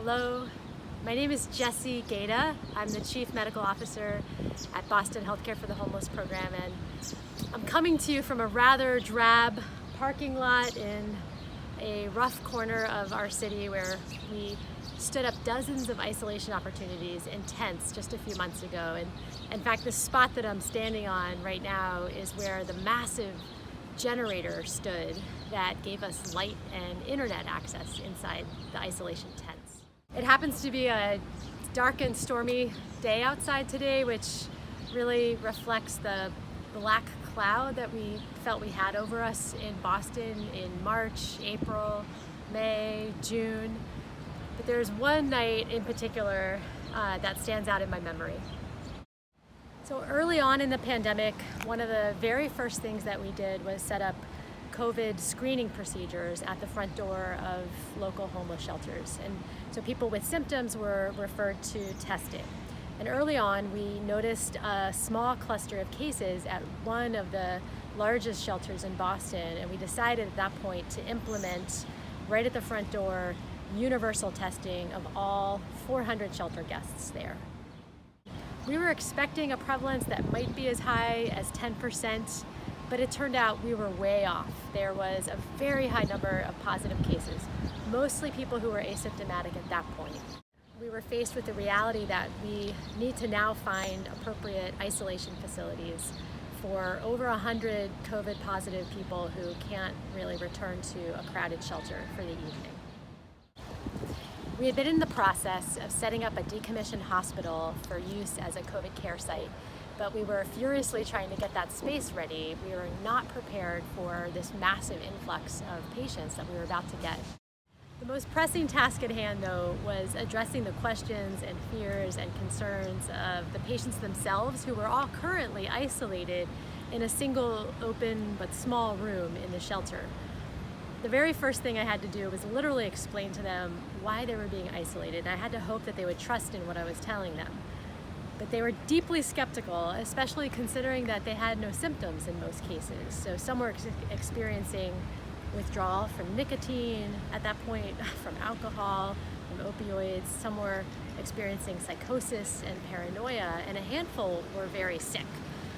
Hello, my name is Jessie Gaeta. I'm the Chief Medical Officer at Boston Healthcare for the Homeless program, and I'm coming to you from a rather drab parking lot in a rough corner of our city where we stood up dozens of isolation opportunities in tents just a few months ago. And in fact, the spot that I'm standing on right now is where the massive generator stood that gave us light and internet access inside the isolation tents. It happens to be a dark and stormy day outside today, which really reflects the black cloud that we felt we had over us in Boston in March, April, May, June. But there's one night in particular that stands out in my memory. So early on in the pandemic, one of the very first things that we did was set up COVID screening procedures at the front door of local homeless shelters. And so people with symptoms were referred to testing. And early on, we noticed a small cluster of cases at one of the largest shelters in Boston, and we decided at that point to implement, right at the front door, universal testing of all 400 shelter guests there. We were expecting a prevalence that might be as high as 10%, but it turned out we were way off. There was a very high number of positive cases, mostly people who were asymptomatic at that point. We were faced with the reality that we need to now find appropriate isolation facilities for over 100 COVID positive people who can't really return to a crowded shelter for the evening. We had been in the process of setting up a decommissioned hospital for use as a COVID care site, but we were furiously trying to get that space ready. We were not prepared for this massive influx of patients that we were about to get. The most pressing task at hand, though, was addressing the questions and fears and concerns of the patients themselves, who were all currently isolated in a single open but small room in the shelter. The very first thing I had to do was literally explain to them why they were being isolated. I had to hope that they would trust in what I was telling them. But they were deeply skeptical, especially considering that they had no symptoms in most cases. So some were experiencing withdrawal from nicotine at that point, from alcohol, from opioids. Some were experiencing psychosis and paranoia, and a handful were very sick.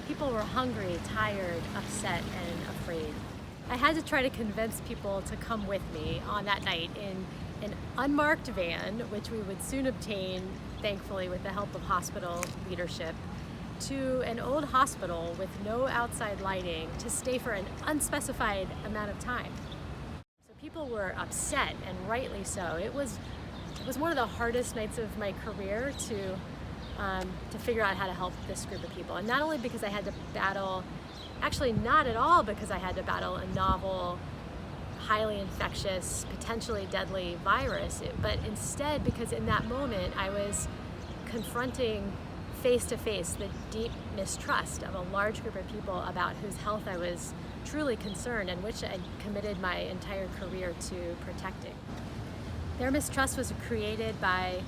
People were hungry, tired, upset, and afraid. I had to try to convince people to come with me on that night in an unmarked van, which we would soon obtain, thankfully, with the help of hospital leadership, to an old hospital with no outside lighting to stay for an unspecified amount of time. So people were upset, and rightly so. It was one of the hardest nights of my career to figure out how to help this group of people. And not only because I had to battle, actually not at all because I had to battle a novel, highly infectious, potentially deadly virus, but instead because in that moment I was confronting face-to-face the deep mistrust of a large group of people about whose health I was truly concerned and which I'd committed my entire career to protecting. Their mistrust was created by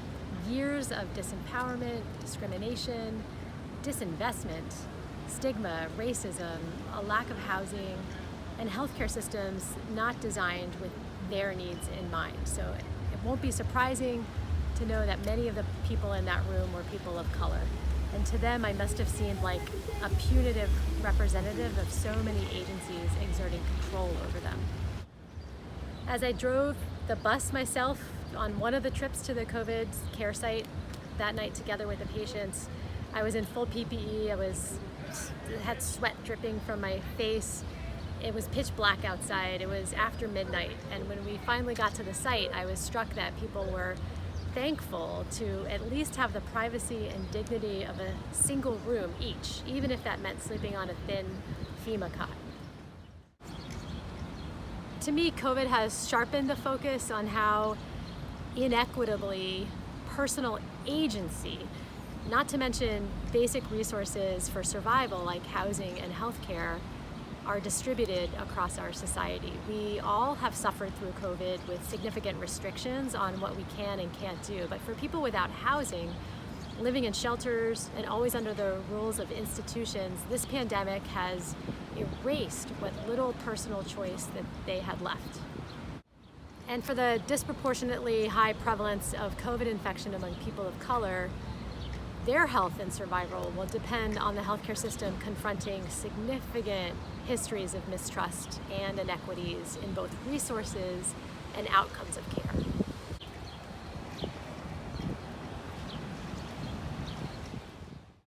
years of disempowerment, discrimination, disinvestment, stigma, racism, a lack of housing, and healthcare systems not designed with their needs in mind. So it won't be surprising to know that many of the people in that room were people of color. And to them, I must have seemed like a punitive representative of so many agencies exerting control over them. As I drove the bus myself on one of the trips to the COVID care site that night together with the patients, I was in full PPE. I had sweat dripping from my face. It was pitch black outside. It was after midnight. And when we finally got to the site, I was struck that people were thankful to at least have the privacy and dignity of a single room each, even if that meant sleeping on a thin FEMA cot. To me, COVID has sharpened the focus on how inequitably personal agency, not to mention basic resources for survival like housing and healthcare, are distributed across our society. We all have suffered through COVID with significant restrictions on what we can and can't do. But for people without housing, living in shelters and always under the rules of institutions, this pandemic has erased what little personal choice that they had left. And for the disproportionately high prevalence of COVID infection among people of color, their health and survival will depend on the healthcare system confronting significant histories of mistrust and inequities in both resources and outcomes of care.